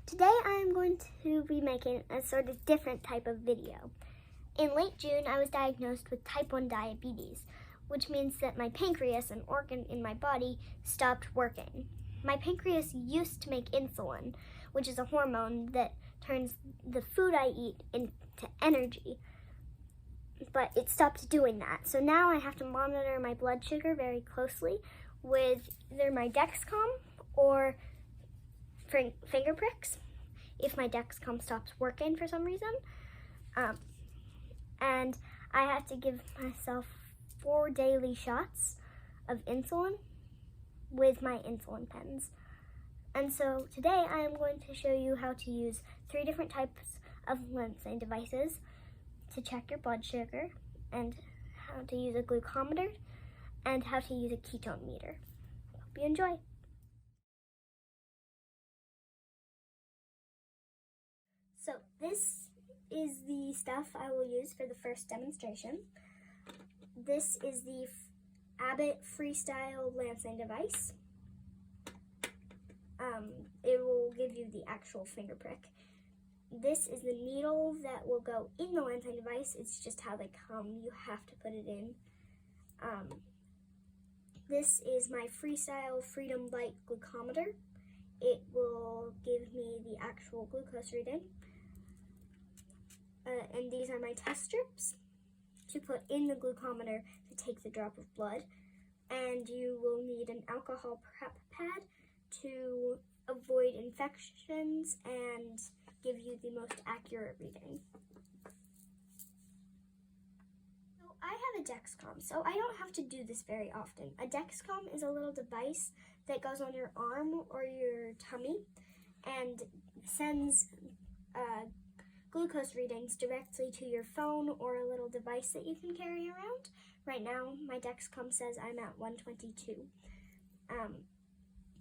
Today I'm going to be making a sort of different type of video. In late June, I was diagnosed with type 1 diabetes, which means that my pancreas, an organ in my body, stopped working. My pancreas used to make insulin, which is a hormone that turns the food I eat into energy, but it stopped doing that. So now I have to monitor my blood sugar very closely with either my Dexcom or finger pricks if my Dexcom stops working for some reason. And I have to give myself 4 daily shots of insulin with my insulin pens. And so today I am going to show you how to use 3 different types of lancing devices to check your blood sugar, and how to use a glucometer, and how to use a ketone meter. Hope you enjoy. So this is the stuff I will use for the first demonstration. This is the Abbot Freestyle lancing device. It will give you the actual finger prick. This is the needle that will go in the lancing device. It's just how they come. You have to put it in. This is my Freestyle Freedom Lite glucometer. It will give me the actual glucose reading. And these are my test strips to put in the glucometer to take the drop of blood. And you will need an alcohol prep pad to avoid infections and give you the most accurate reading. So I have a Dexcom, so I don't have to do this very often. A Dexcom is a little device that goes on your arm or your tummy and sends glucose readings directly to your phone or a little device that you can carry around. Right now, my Dexcom says I'm at 122.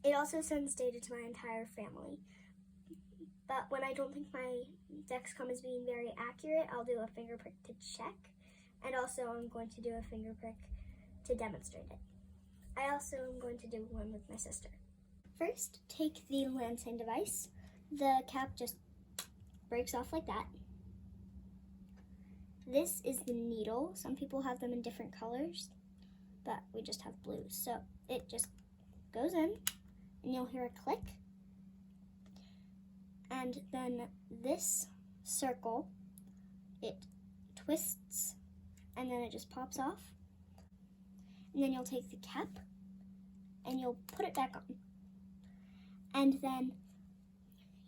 It also sends data to my entire family. But when I don't think my Dexcom is being very accurate, I'll do a finger prick to check. And also I'm going to do a finger prick to demonstrate it. I also am going to do one with my sister. First, take the lancing device. The cap just breaks off like that. This is the needle. Some people have them in different colors, but we just have blue. So it just goes in, and you'll hear a click. And then this circle, it twists, and then it just pops off. And then you'll take the cap, and you'll put it back on. And then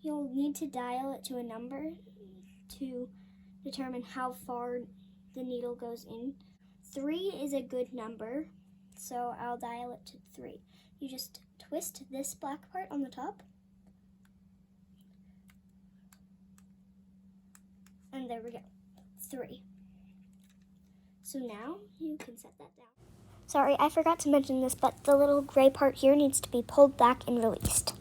you'll need to dial it to a number to determine how far the needle goes in. 3 is a good number, so I'll dial it to 3. You just twist this black part on the top, and there we go, 3. So now you can set that down. Sorry, I forgot to mention this, but the little gray part here needs to be pulled back and released.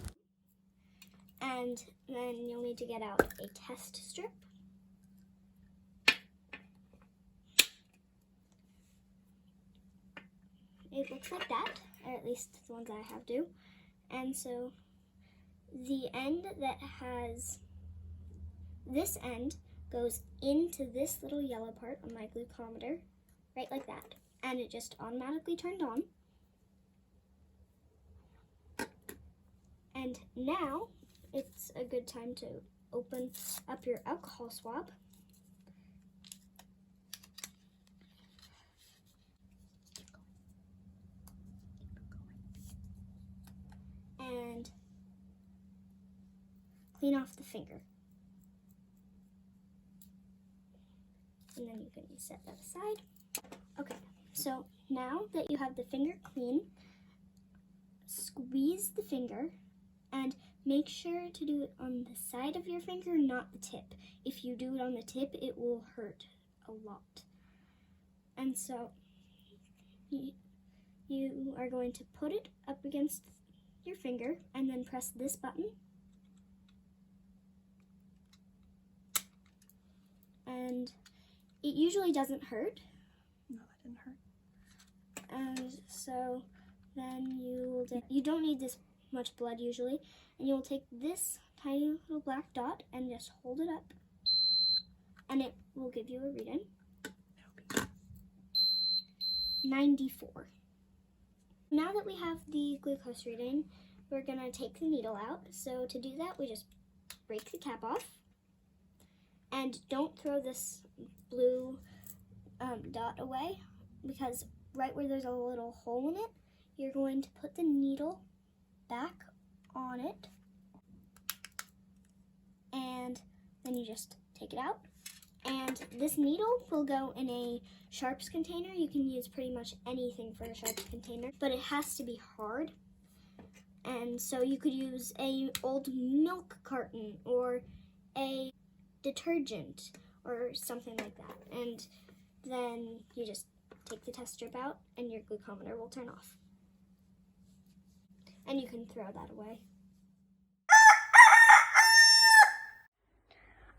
And then you'll need to get out a test strip. It looks like that, or at least the ones I have do. And so the end that has this end goes into this little yellow part on my glucometer, right like that. And it just automatically turned on. And now it's a good time to open up your alcohol swab. And clean off the finger. And then you can set that aside. Okay, so now that you have the finger clean, squeeze the finger and make sure to do it on the side of your finger, not the tip. If you do it on the tip, it will hurt a lot. And so you are going to put it up against your finger and then press this button. And it usually doesn't hurt. No, that didn't hurt. And so then you don't need this much blood usually. And you'll take this tiny little black dot and just hold it up, and it will give you a reading. 94. Now that we have the glucose reading, we're gonna take the needle out. So to do that, we just break the cap off, and don't throw this blue dot away, because right where there's a little hole in it, you're going to put the needle back on it, and then you just take it out. And this needle will go in a sharps container. You can use pretty much anything for a sharps container, but it has to be hard. And so you could use a old milk carton or a detergent or something like that. And then you just take the test strip out and your glucometer will turn off. And you can throw that away.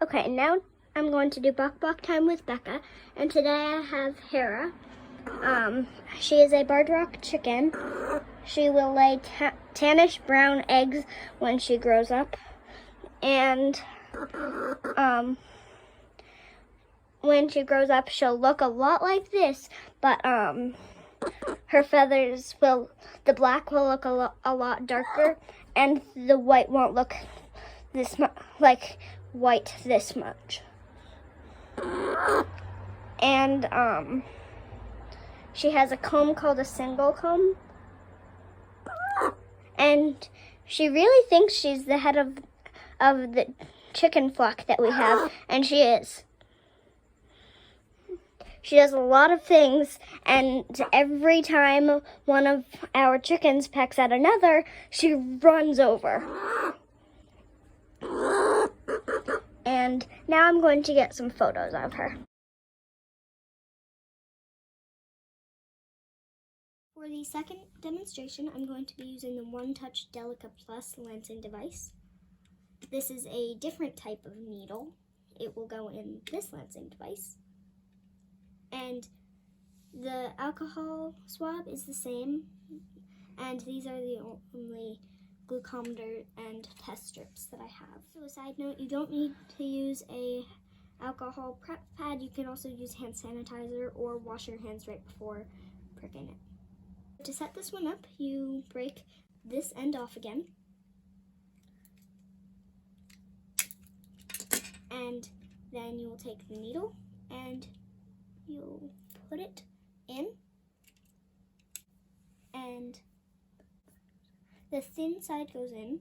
Okay, now I'm going to do bok time with Becca, and today I have Hera. She is a barred rock chicken. She will lay tannish brown eggs when she grows up, and when she grows up, she'll look a lot like this, but her feathers the black will look a lot darker, and the white won't look this like white this much. And she has a comb called a single comb, and she really thinks she's the head of the chicken flock that we have, and she is. She does a lot of things, and every time one of our chickens pecks at another, she runs over. And now I'm going to get some photos of her. For the second demonstration, I'm going to be using the OneTouch Delica Plus lancing device. This is a different type of needle. It will go in this lancing device. And the alcohol swab is the same, and these are the only glucometer and test strips that I have. So a side note, you don't need to use a alcohol prep pad. You can also use hand sanitizer or wash your hands right before pricking it. To set this one up, you break this end off again, and then you will take the needle and you'll put it in, and the thin side goes in,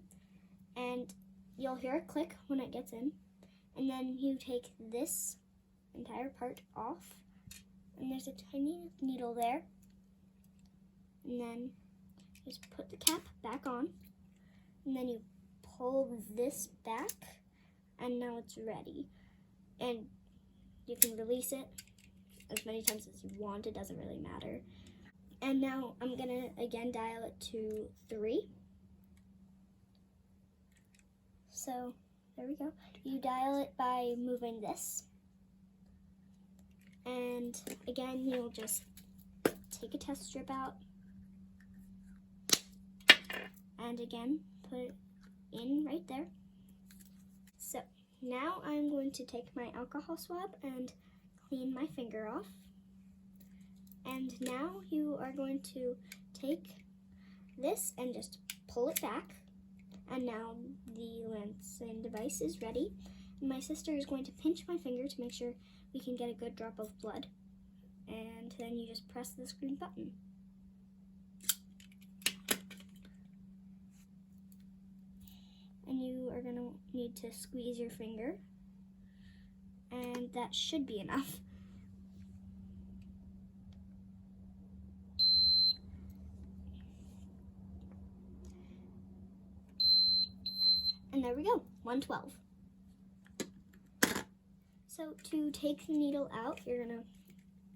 and you'll hear a click when it gets in, and then you take this entire part off, and there's a tiny needle there, and then just put the cap back on, and then you pull this back, and now it's ready. And you can release it as many times as you want, it doesn't really matter. And now I'm gonna again dial it to 3. So there we go. You dial it by moving this. And again, you'll just take a test strip out. And again, put it in right there. So now I'm going to take my alcohol swab and clean my finger off. And now you are going to take this and just pull it back. And now the lancing device is ready. And my sister is going to pinch my finger to make sure we can get a good drop of blood. And then you just press this green button. And you are going to need to squeeze your finger. And that should be enough. And there we go, 112. So to take the needle out, you're gonna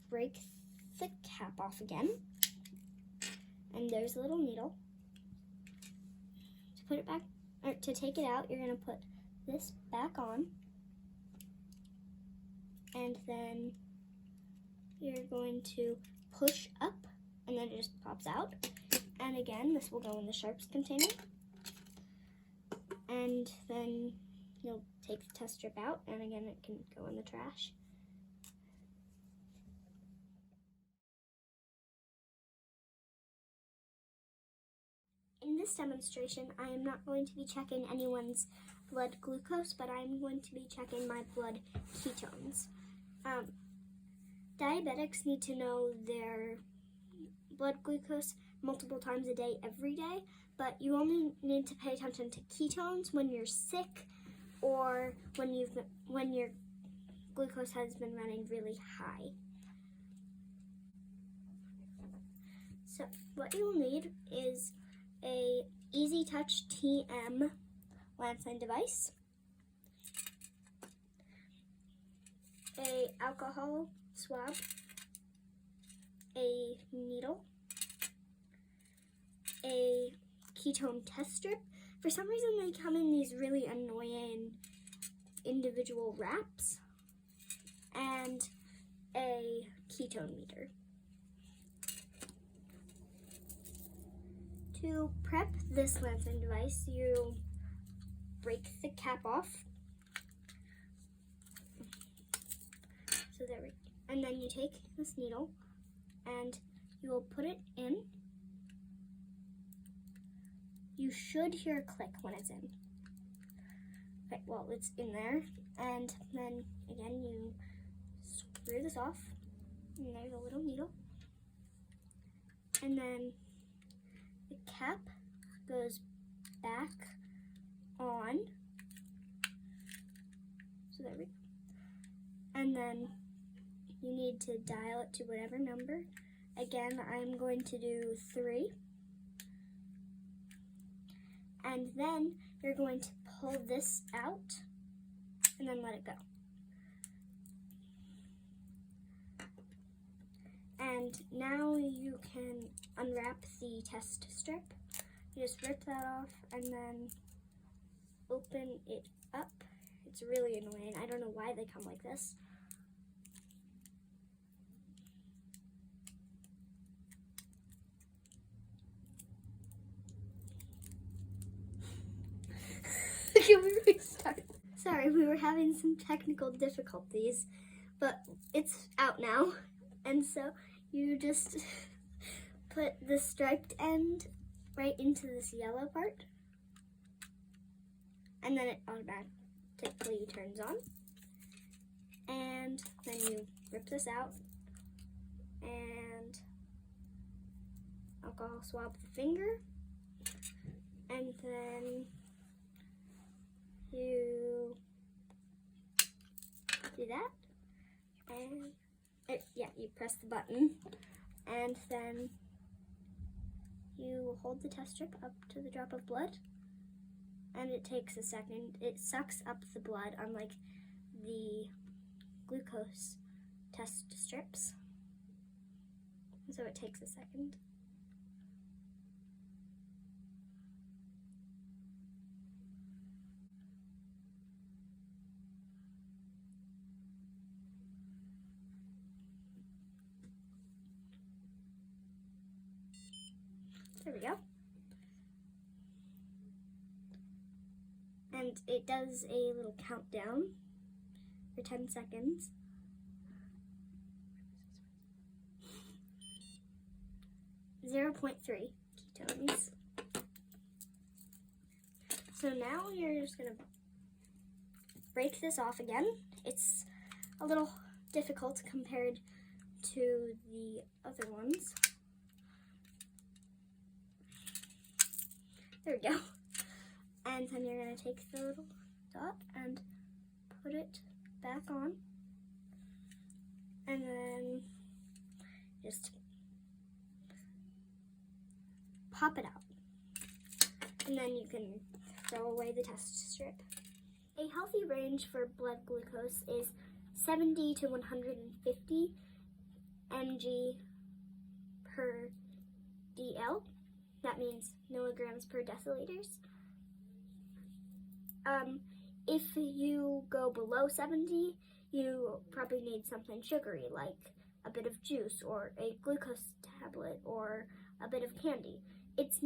break the cap off again. And there's a little needle. To put it back, or to take it out, you're gonna put this back on. And then you're going to push up, and then it just pops out. And again, this will go in the sharps container. and then you'll take the test strip out, and again, it can go in the trash. In this demonstration, I am not going to be checking anyone's blood glucose, but I'm going to be checking my blood ketones. Diabetics need to know their blood glucose multiple times a day, every day, but you only need to pay attention to ketones when you're sick or when your glucose has been running really high. So what you'll need is a EasyTouch TM Lancing device, a alcohol swab, a needle, a ketone test strip. For some reason they come in these really annoying individual wraps, and a ketone meter. To prep this lancing device, you break the cap off. So there we go. And then you take this needle and you will put it in. You should hear a click when it's in. Okay, well, it's in there. And then again, you screw this off. And there's a little needle. And then the cap goes back on. So there we go. And then you need to dial it to whatever number. Again, I'm going to do 3. And then you're going to pull this out and then let it go. And now you can unwrap the test strip. You just rip that off and then open it up. It's really annoying. I don't know why they come like this. Can we restart? Sorry, we were having some technical difficulties, but it's out now. And so you just put the striped end right into this yellow part, and then it automatically turns on. And then you rip this out and alcohol swab the finger, and then you do that, and you press the button, and then you hold the test strip up to the drop of blood, and it takes a second. It sucks up the blood, unlike the glucose test strips, so it takes a second. There we go. And it does a little countdown for 10 seconds. .3 ketones. So now you're just gonna break this off again. It's a little difficult compared to the other ones. There we go. And then you're going to take the little dot and put it back on. And then just pop it out. And then you can throw away the test strip. A healthy range for blood glucose is 70 to 150 mg per dl. That means milligrams per deciliters. If you go below 70, you probably need something sugary, like a bit of juice or a glucose tablet or a bit of candy. It's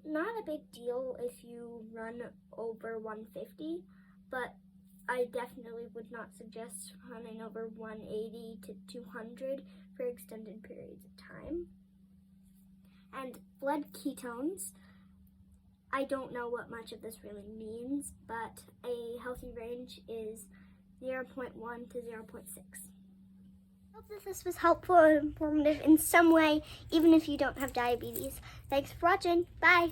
not a big deal if you run over 150, but I definitely would not suggest running over 180 to 200 for extended periods of time. And blood ketones, I don't know what much of this really means, but a healthy range is 0.1 to 0.6. Hope that this was helpful or informative in some way, even if you don't have diabetes. Thanks for watching. Bye!